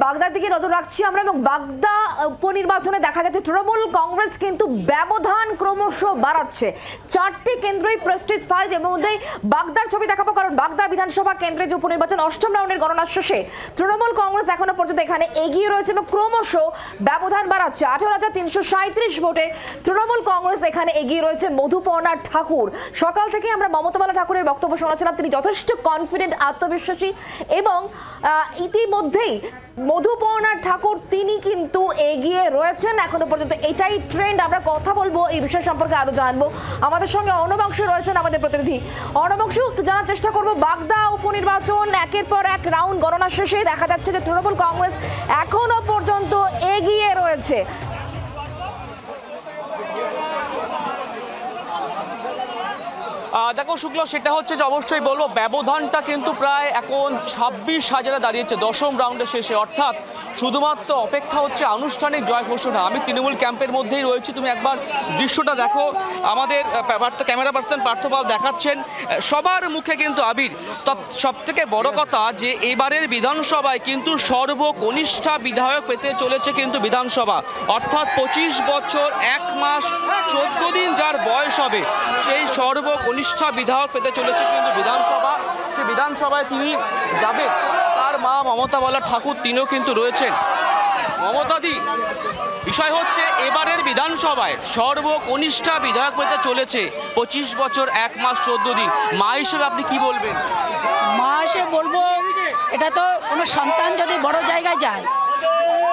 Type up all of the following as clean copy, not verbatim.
বাগদার দিকে নজর রাখছি আমরা এবং বাগদা উপনির্বাচনে দেখা যাচ্ছে তৃণমূল কংগ্রেস কিন্তু ব্যবধান ক্রমশ বাড়াচ্ছে। 4টি কেন্দ্রই প্রেস্টিজ ফাইজ এর মধ্যে বাগদার ছবি দেখাবো, কারণ বাগদা বিধানসভা কেন্দ্রে যে উপনির্বাচন 8ম রাউন্ডের গণনা শেষে তৃণমূল কংগ্রেস এখনো পর্যন্ত এখানে এগিয়ে রয়েছে এবং ক্রমশ ব্যবধান বাড়াচ্ছে। 18,337 ভোটে তৃণমূল কংগ্রেস এখানে এগিয়ে রয়েছে। মধুপর্ণা ঠাকুর, সকাল থেকে আমরা মমতা বালা ঠাকুরের বক্তব্য শোনাচ্ছিলাম, তিনি যথেষ্ট কনফিডেন্ট, আত্মবিশ্বাসী এবং ইতিমধ্যেই মধুপর্ণা ঠাকুর তিনি কিন্তু এগিয়ে রয়েছেন এখনো পর্যন্ত, এটাই ট্রেন্ড। আমরা কথা বলবো এই বিষয় সম্পর্কে, আরো জানবো। আমাদের সঙ্গে অর্ণবাংশু রয়েছেন আমাদের প্রতিনিধি। অর্ণবাংশু, একটু জানার চেষ্টা করবো, বাগদা উপনির্বাচন একের পর এক রাউন্ড গণনা শেষে দেখা যাচ্ছে যে তৃণমূল কংগ্রেস এখনো পর্যন্ত এগিয়ে রয়েছে। দেখো শুক্লা, সেটা হচ্ছে যে অবশ্যই বলবো ব্যবধানটা কিন্তু প্রায় এখন 26,000-এ দাঁড়িয়েছে 10ম রাউন্ডের শেষে, অর্থাৎ শুধুমাত্র অপেক্ষা হচ্ছে আনুষ্ঠানিক জয় ঘোষণা। আমি তৃণমূল ক্যাম্পের মধ্যেই রয়েছি, তুমি একবার দৃশ্যটা দেখো। আমাদের ক্যামেরা পার্সন পার্থপাল দেখাচ্ছেন, সবার মুখে কিন্তু আবির। সব থেকে বড় কথা যে এবারের বিধানসভায় কিন্তু সর্বকনিষ্ঠা বিধায়ক পেতে চলেছে কিন্তু বিধানসভা, অর্থাৎ 25 বছর 1 মাস 14 দিন যার বয়স হবে সেই সর্বকনিষ্ঠা বিধায়ক পেতে চলেছে কিন্তু বিধানসভা। সে বিধানসভায় তিনি যাবেন, তার মা মমতা বালা ঠাকুর তিনিও কিন্তু রয়েছেন। মমতাদি, বিষয় হচ্ছে এবারের বিধানসভায় সর্বকনিষ্ঠা বিধায়ক পেতে চলেছে 25 বছর 1 মাস 14 দিন। মা হিসেবে আপনি কি বলবেন? মা হিসেবে বলবো, এটা তো কোনো সন্তান যদি বড় জায়গায় যায়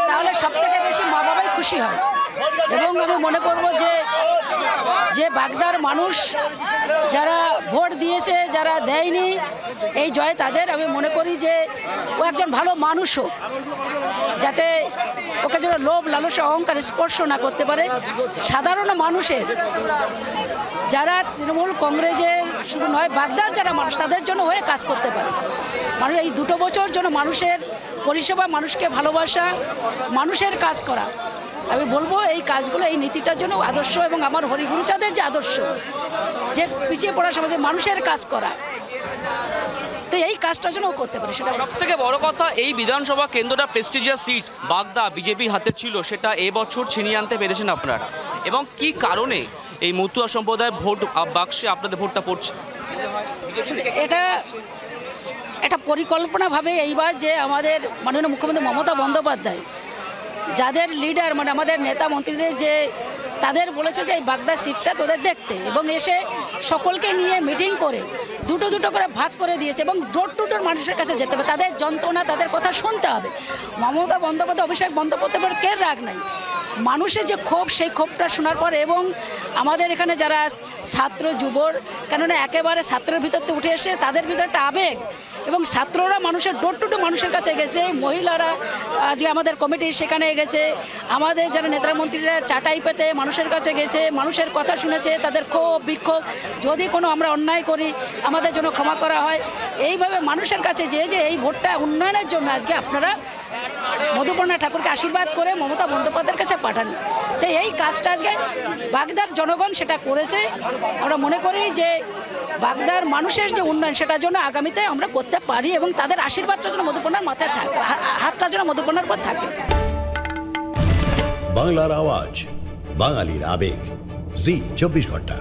তাহলে সব থেকে বেশি মা বাবাই খুশি হয়। এবং আমি মনে করবো যে বাগদার মানুষ যারা ভোট দিয়েছে, যারা দেয়নি, এই জয় তাদের। আমি মনে করি যে ও একজন ভালো মানুষও, যাতে ওকে যেন লোভ লালসা অহংকার স্পর্শ না করতে পারে। সাধারণ মানুষের, যারা তৃণমূল কংগ্রেসের শুধু নয় বাগদার যারা মানুষ, তাদের জন্য হয়ে কাজ করতে পারে। মানুষ এই 2 বছর জন্য মানুষের পরিষেবা, মানুষকে ভালোবাসা, মানুষের কাজ করা, আমি বলবো এই কাজগুলো, এই নীতিটার জন্য আদর্শ। এবং আমার হরিগুরুচাঁদের যে আদর্শ, যে পিছিয়ে পড়া সমাজে মানুষের কাজ করা, তো এই কাজটার জন্য করতে পারে। সেটা সব থেকে বড় কথা, এই বিধানসভা কেন্দ্রটা প্রেস্টিজিয়াস সিট বাগদা বিজেপির হাতে ছিল, সেটা এবছর ছিনিয়ে আনতে পেরেছেন আপনারা। এবং কি কারণে এই মতুয়া সম্প্রদায়ের ভোট বাক্সে আপনাদের ভোটটা পড়ছে? এটা পরিকল্পনাভাবে এইবার যে আমাদের মাননীয় মুখ্যমন্ত্রী মমতা বন্দ্যোপাধ্যায়, যাদের লিডার মানে আমাদের নেতা মন্ত্রীদের, যে তাদের বলেছে যে এই বাগদা সিটটা তোদের দেখতে, এবং এসে সকলকে নিয়ে মিটিং করে দুটো করে ভাগ করে দিয়েছে এবং ডোর টু ডোর মানুষের কাছে যেতে হবে, তাদের যন্ত্রণা, তাদের কথা শুনতে হবে। মমতা বন্দ্যোপাধ্যায়, অভিষেক বন্দ্যোপাধ্যায়ের কে রাগ নাই, মানুষের যে ক্ষোভ, সেই ক্ষোভটা শোনার পর, এবং আমাদের এখানে যারা ছাত্র যুবর, কেননা একেবারে ছাত্রের ভিতরতে উঠে এসে তাদের ভিতরে একটা আবেগ, এবং ছাত্ররা মানুষের ডোর টু ডোর মানুষের কাছে গেছে, মহিলারা যে আমাদের কমিটি সেখানে গেছে, আমাদের যারা নেতা মন্ত্রীরা চাটাই পেতে মানুষের কাছে গেছে, মানুষের কথা শুনেছে, তাদের ক্ষোভ বিক্ষোভ, যদি কোনো আমরা অন্যায় করি আমাদের জন্য ক্ষমা করা হয়, এইভাবে মানুষের কাছে যে এই ভোটটা উন্নয়নের জন্য আজকে আপনারা মধুপর্ণা ঠাকুরকে আশীর্বাদ করে মমতা বন্দ্যোপাধ্যায়ের কাছে পাঠান। তো এই কাজটা আজকে বাগদার জনগণ সেটা করেছে। আমরা মনে করি যে বাগদার মানুষের যে উন্নয়ন, সেটার জন্য আগামীতে আমরা করতে পারি, এবং তাদের আশীর্বাদটা যেন মধুপর্ণার মাথায় থাকে, হাতটা যেন মধুপর্ণার পর থাকে। বাংলার আওয়াজ, বাঙালির আবেগ, জি 24 ঘন্টা।